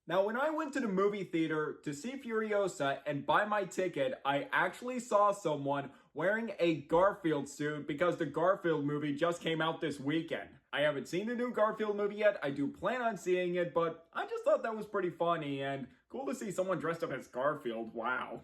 Now, when I went to the movie theater to see Furiosa and buy my ticket, I actually saw someone wearing a Garfield suit because the Garfield movie just came out this weekend. I haven't seen the new Garfield movie yet. I do plan on seeing it, but I just thought that was pretty funny and cool to see someone dressed up as Garfield. Wow.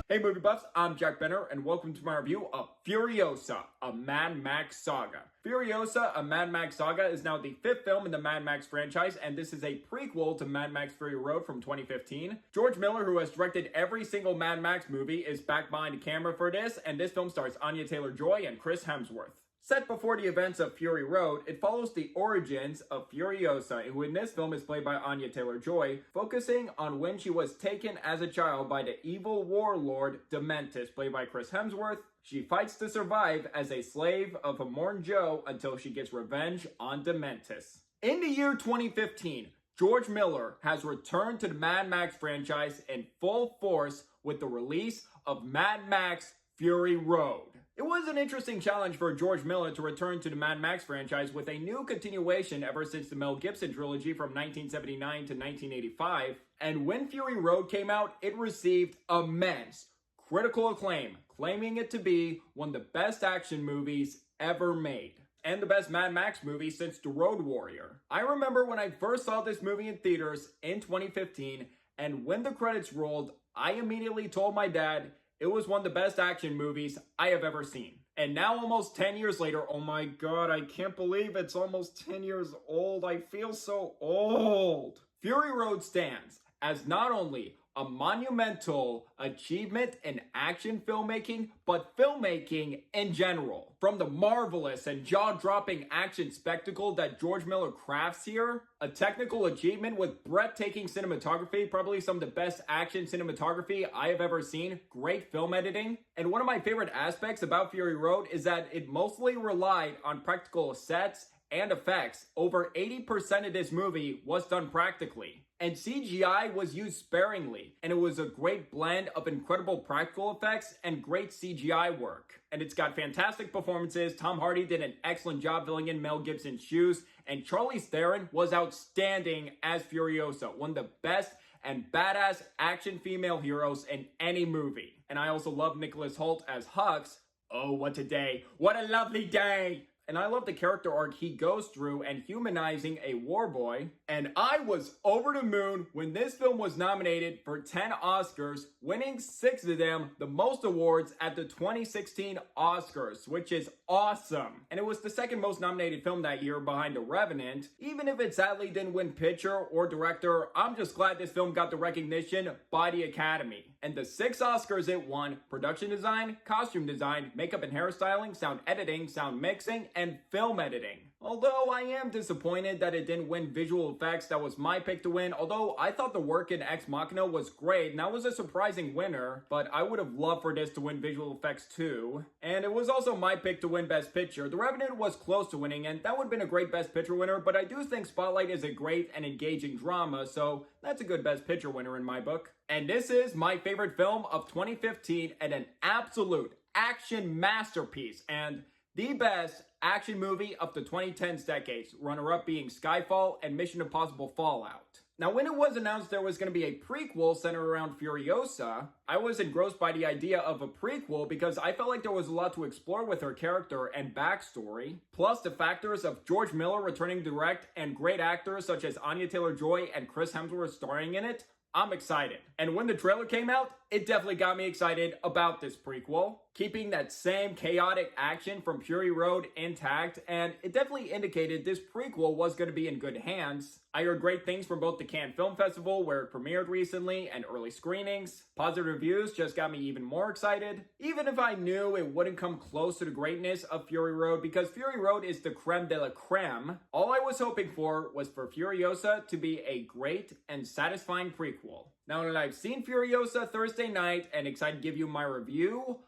Hey movie buffs, I'm Jack Benner, and welcome to my review of Furiosa, a Mad Max Saga. Furiosa, a Mad Max Saga is now the 5th film in the Mad Max franchise, and this is a prequel to Mad Max Fury Road from 2015. George Miller, who has directed every single Mad Max movie, is back behind the camera for this, and this film stars Anya Taylor-Joy and Chris Hemsworth. Set before the events of Fury Road, it follows the origins of Furiosa, who in this film is played by Anya Taylor-Joy, focusing on when she was taken as a child by the evil warlord Dementis, played by Chris Hemsworth. She fights to survive as a slave of Immortan Joe until she gets revenge on Dementis. In the year 2015, George Miller has returned to the Mad Max franchise in full force with the release of Mad Max Fury Road. It was an interesting challenge for George Miller to return to the Mad Max franchise with a new continuation ever since the Mel Gibson trilogy from 1979 to 1985. And when Fury Road came out, it received immense critical acclaim, claiming it to be one of the best action movies ever made. And the best Mad Max movie since The Road Warrior. I remember when I first saw this movie in theaters in 2015, and when the credits rolled, I immediately told my dad it was one of the best action movies I have ever seen. And now almost 10 years later, oh my god, I can't believe it's almost 10 years old. I feel so old. Fury Road stands as not only a monumental achievement in action filmmaking, but filmmaking in general. From the marvelous and jaw-dropping action spectacle that George Miller crafts here, a technical achievement with breathtaking cinematography, probably some of the best action cinematography I have ever seen, great film editing. And one of my favorite aspects about Fury Road is that it mostly relied on practical sets and effects. Over 80% of this movie was done practically. And CGI was used sparingly, and it was a great blend of incredible practical effects and great CGI work. And it's got fantastic performances. Tom Hardy did an excellent job filling in Mel Gibson's shoes, and Charlize Theron was outstanding as Furiosa, one of the best and badass action female heroes in any movie. And I also love Nicholas Hoult as Hux. Oh, what a day. What a lovely day. And I love the character arc he goes through and humanizing a war boy. And I was over the moon when this film was nominated for 10 Oscars, winning 6 of them, the most awards at the 2016 Oscars, which is awesome. And it was the second most nominated film that year behind The Revenant. Even if it sadly didn't win picture or director, I'm just glad this film got the recognition by the Academy. And the 6 Oscars it won: production design, costume design, makeup and hairstyling, sound editing, sound mixing, and film editing. Although I am disappointed that it didn't win visual effects, that was my pick to win. Although I thought the work in Ex Machina was great, and that was a surprising winner, but I would have loved for this to win visual effects too. And it was also my pick to win Best Picture. The Revenant was close to winning, and that would have been a great Best Picture winner, but I do think Spotlight is a great and engaging drama, so that's a good Best Picture winner in my book. And this is my favorite film of 2015 and an absolute action masterpiece, and the best action movie of the 2010s decades, runner-up being Skyfall and Mission Impossible Fallout. Now, when it was announced there was going to be a prequel centered around Furiosa, I was engrossed by the idea of a prequel because I felt like there was a lot to explore with her character and backstory, plus the factors of George Miller returning to direct and great actors such as Anya Taylor-Joy and Chris Hemsworth starring in it. I'm excited. And when the trailer came out, it definitely got me excited about this prequel, keeping that same chaotic action from Fury Road intact, and it definitely indicated this prequel was going to be in good hands. I heard great things from both the Cannes Film Festival, where it premiered recently, and early screenings. Positive reviews just got me even more excited, even if I knew it wouldn't come close to the greatness of Fury Road, because Fury Road is the creme de la creme. All I was hoping for was for Furiosa to be a great and satisfying prequel. Now that I've seen Furiosa Thursday night and excited to give you my review,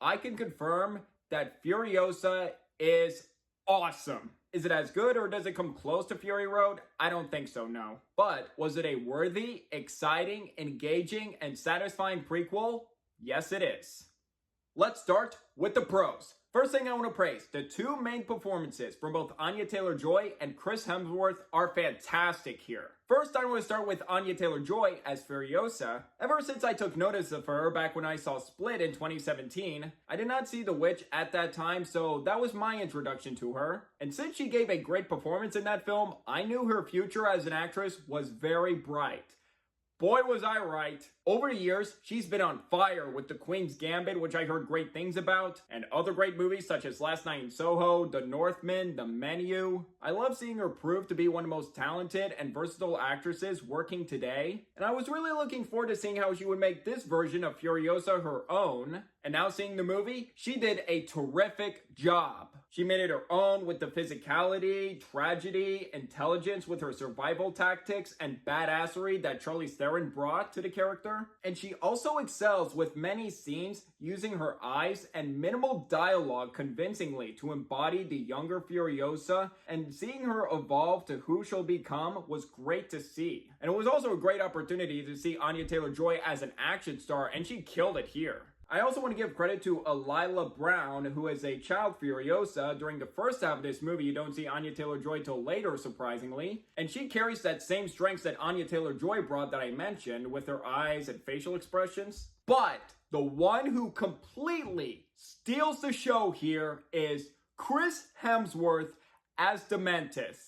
I can confirm that Furiosa is awesome. Is it as good or does it come close to Fury Road? I don't think so, no. But was it a worthy, exciting, engaging, and satisfying prequel? Yes, it is. Let's start with the pros. First thing I want to praise, the two main performances from both Anya Taylor-Joy and Chris Hemsworth are fantastic here. First, I want to start with Anya Taylor-Joy as Furiosa. Ever since I took notice of her back when I saw Split in 2017, I did not see The Witch at that time, so that was my introduction to her. And since she gave a great performance in that film, I knew her future as an actress was very bright. Boy, was I right. Over the years, she's been on fire with The Queen's Gambit, which I heard great things about, and other great movies such as Last Night in Soho, The Northman, The Menu. I love seeing her prove to be one of the most talented and versatile actresses working today, and I was really looking forward to seeing how she would make this version of Furiosa her own. And now seeing the movie, she did a terrific job. She made it her own with the physicality, tragedy, intelligence with her survival tactics, and badassery that Charlize Theron brought to the character. And she also excels with many scenes using her eyes and minimal dialogue convincingly to embody the younger Furiosa, and seeing her evolve to who she'll become was great to see. And it was also a great opportunity to see Anya Taylor-Joy as an action star, and she killed it here. I also want to give credit to Alila Brown, who is a child Furiosa. During the first half of this movie, you don't see Anya Taylor-Joy till later, surprisingly. And she carries that same strengths that Anya Taylor-Joy brought that I mentioned, with her eyes and facial expressions. But the one who completely steals the show here is Chris Hemsworth as Dementis.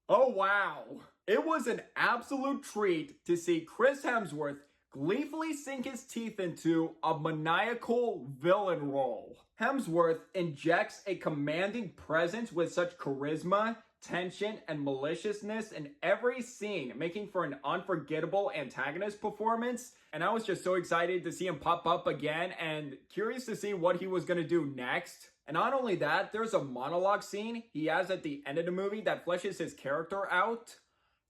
Oh wow! It was an absolute treat to see Chris Hemsworth gleefully sink his teeth into a maniacal villain role. Hemsworth injects a commanding presence with such charisma, tension, and maliciousness in every scene, making for an unforgettable antagonist performance. And I was just so excited to see him pop up again and curious to see what he was going to do next. And not only that, there's a monologue scene he has at the end of the movie that fleshes his character out.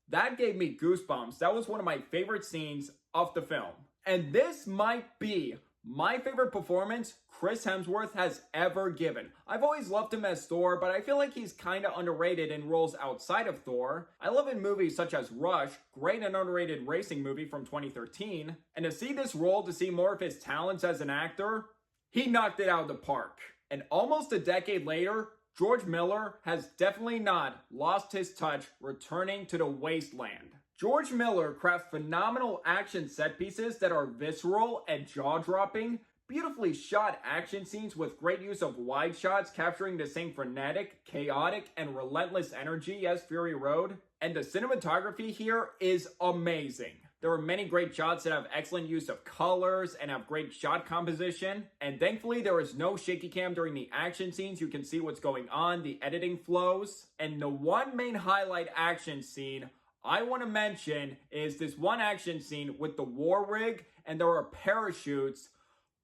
That gave me goosebumps. That was one of my favorite scenes of the film. And this might be my favorite performance Chris Hemsworth has ever given. I've always loved him as Thor, but I feel like he's kind of underrated in roles outside of Thor. I love in movies such as Rush, great and underrated racing movie from 2013. And to see this role, to see more of his talents as an actor, he knocked it out of the park. And almost a decade later, George Miller has definitely not lost his touch returning to the wasteland. George Miller crafts phenomenal action set pieces that are visceral and jaw-dropping, beautifully shot action scenes with great use of wide shots capturing the same frenetic, chaotic, and relentless energy as Fury Road. And the cinematography here is amazing. There are many great shots that have excellent use of colors and have great shot composition. And thankfully, there is no shaky cam during the action scenes. You can see what's going on, the editing flows. And the one main highlight action scene I want to mention is this one action scene with the war rig and there are parachutes.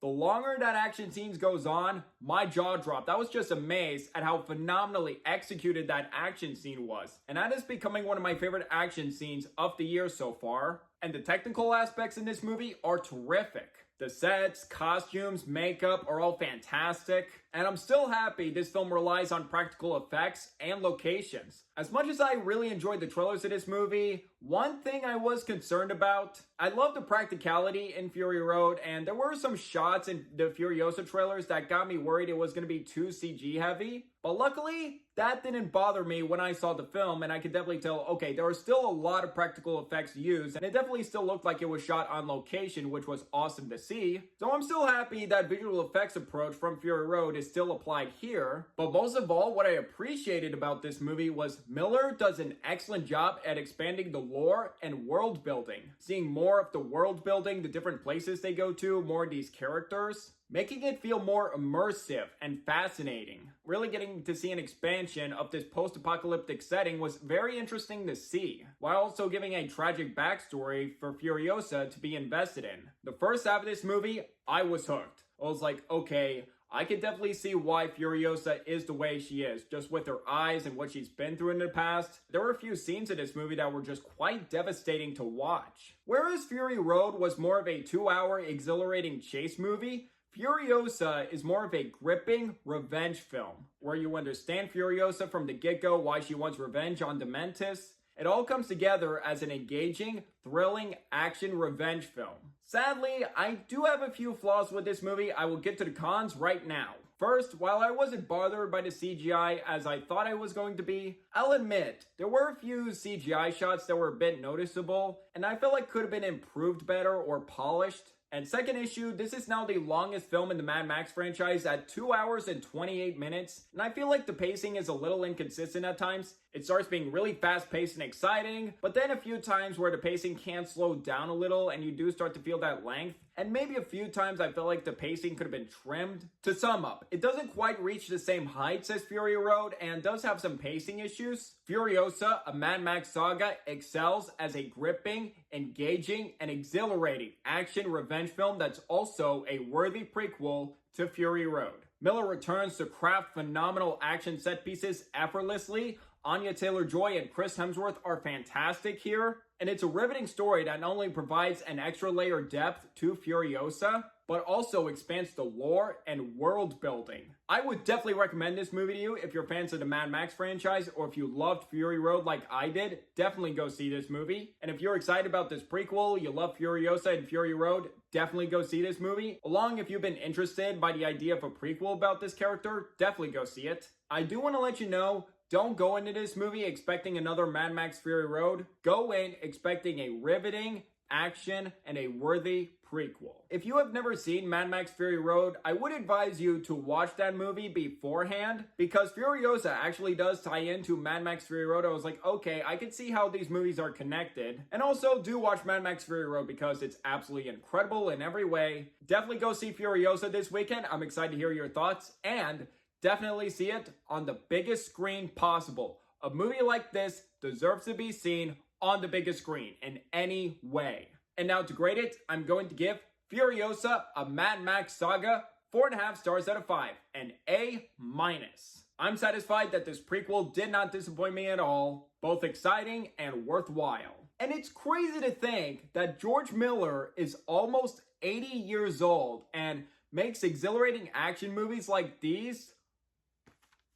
The longer that action scene goes on, my jaw dropped. I was just amazed at how phenomenally executed that action scene was. And that is becoming one of my favorite action scenes of the year so far. And the technical aspects in this movie are terrific. The sets, costumes, makeup are all fantastic. And I'm still happy this film relies on practical effects and locations. As much as I really enjoyed the trailers of this movie, one thing I was concerned about, I love the practicality in Fury Road, and there were some shots in the Furiosa trailers that got me worried it was going to be too CG heavy. But luckily, that didn't bother me when I saw the film, and I could definitely tell, okay, there were still a lot of practical effects used, and it definitely still looked like it was shot on location, which was awesome to see. So I'm still happy that visual effects approach from Fury Road is still applied here. But most of all, what I appreciated about this movie was Miller does an excellent job at expanding the lore and world building. Seeing more of the world building, the different places they go to, more of these characters, making it feel more immersive and fascinating. Really getting to see an expansion of this post-apocalyptic setting was very interesting to see, while also giving a tragic backstory for Furiosa to be invested in. The first half of this movie, I was hooked. I was like, okay, I can definitely see why Furiosa is the way she is, just with her eyes and what she's been through in the past. There were a few scenes in this movie that were just quite devastating to watch. Whereas Fury Road was more of a 2-hour exhilarating chase movie, Furiosa is more of a gripping revenge film, where you understand Furiosa from the get-go why she wants revenge on Dementis. It all comes together as an engaging, thrilling action revenge film. Sadly, I do have a few flaws with this movie. I will get to the cons right now. First, while I wasn't bothered by the CGI as I thought I was going to be, I'll admit, there were a few CGI shots that were a bit noticeable, and I felt like could have been improved better or polished. And second issue, this is now the longest film in the Mad Max franchise at 2 hours and 28 minutes, and I feel like the pacing is a little inconsistent at times. It starts being really fast-paced and exciting, but then a few times where the pacing can slow down a little and you do start to feel that length. And maybe a few times I felt like the pacing could have been trimmed. To sum up, it doesn't quite reach the same heights as Fury Road and does have some pacing issues. Furiosa, a Mad Max Saga, excels as a gripping, engaging, and exhilarating action revenge film that's also a worthy prequel to Fury Road. Miller returns to craft phenomenal action set pieces effortlessly. Anya Taylor-Joy and Chris Hemsworth are fantastic here, and it's a riveting story that not only provides an extra layer of depth to Furiosa, but also expands the lore and world building. I would definitely recommend this movie to you if you're fans of the Mad Max franchise, or if you loved Fury Road like I did, definitely go see this movie. And if you're excited about this prequel, you love Furiosa and Fury Road, definitely go see this movie. Along, if you've been interested by the idea of a prequel about this character, definitely go see it. I do want to let you know, don't go into this movie expecting another Mad Max Fury Road. Go in expecting a riveting action and a worthy prequel. If you have never seen Mad Max Fury Road, I would advise you to watch that movie beforehand, because Furiosa actually does tie into Mad Max Fury Road. I was like, okay, I can see how these movies are connected. And also do watch Mad Max Fury Road because it's absolutely incredible in every way. Definitely go see Furiosa this weekend. I'm excited to hear your thoughts, and definitely see it on the biggest screen possible. A movie like this deserves to be seen on the biggest screen in any way. And now to grade it, I'm going to give Furiosa, a Mad Max Saga, 4.5 stars out of 5, an A-. I'm satisfied that this prequel did not disappoint me at all, both exciting and worthwhile. And it's crazy to think that George Miller is almost 80 years old and makes exhilarating action movies like these.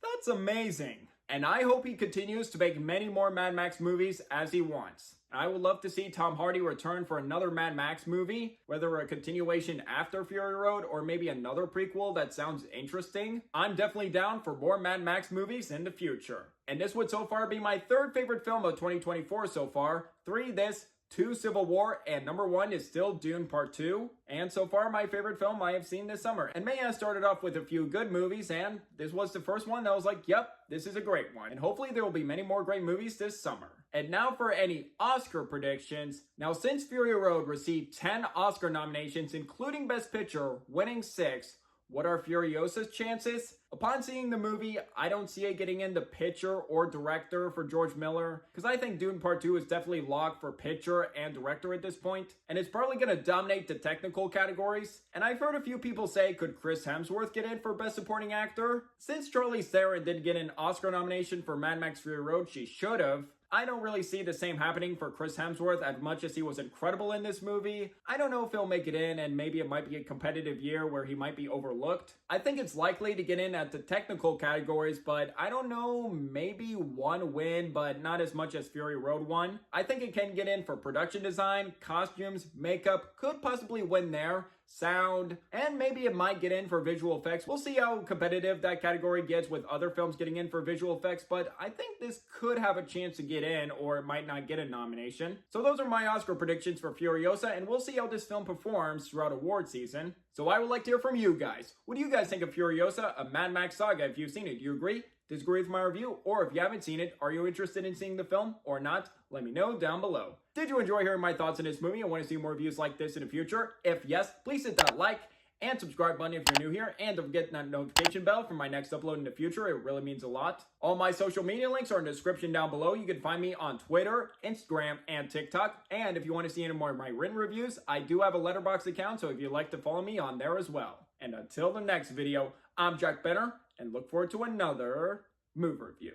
That's amazing. And I hope he continues to make many more Mad Max movies as he wants. I would love to see Tom Hardy return for another Mad Max movie, whether a continuation after Fury Road or maybe another prequel that sounds interesting. I'm definitely down for more Mad Max movies in the future. And this would so far be my third favorite film of 2024 so far. 3 this, 2 Civil War, and number 1 is still Dune Part 2. And so far, my favorite film I have seen this summer. And May has started off with a few good movies, and this was the first one that was like, yep, this is a great one. And hopefully there will be many more great movies this summer. And now for any Oscar predictions. Now, since Fury Road received 10 Oscar nominations, including Best Picture, winning 6, what are Furiosa's chances? Upon seeing the movie, I don't see it getting into picture or director for George Miller, because I think Dune Part 2 is definitely locked for picture and director at this point, and it's probably going to dominate the technical categories. And I've heard a few people say, could Chris Hemsworth get in for Best Supporting Actor? Since Charlize Theron did get an Oscar nomination for Mad Max Fury Road, she should have. I don't really see the same happening for Chris Hemsworth as much as he was incredible in this movie. I don't know if he'll make it in, and maybe it might be a competitive year where he might be overlooked. I think it's likely to get in at the technical categories, but I don't know, maybe 1 win, but not as much as Fury Road won. I think it can get in for production design, costumes, makeup, could possibly win there. Sound, and maybe it might get in for visual effects. We'll see how competitive that category gets with other films getting in for visual effects, but I think this could have a chance to get in, or it might not get a nomination. So those are my Oscar predictions for Furiosa, and we'll see how this film performs throughout award season. So I would like to hear from you guys. What do you guys think of Furiosa, a Mad Max Saga, if you've seen it? Do you agree? Disagree with my review? Or if you haven't seen it, are you interested in seeing the film or not? Let me know down below. Did you enjoy hearing my thoughts on this movie and want to see more reviews like this in the future? If yes, please hit that like and subscribe button if you're new here, and don't forget that notification bell for my next upload in the future. It really means a lot. All my social media links are in the description down below. You can find me on Twitter, Instagram, and TikTok. And if you want to see any more of my written reviews, I do have a Letterboxd account, so if you'd like to follow me on there as well. And until the next video, I'm Jack Benner, and look forward to another movie review.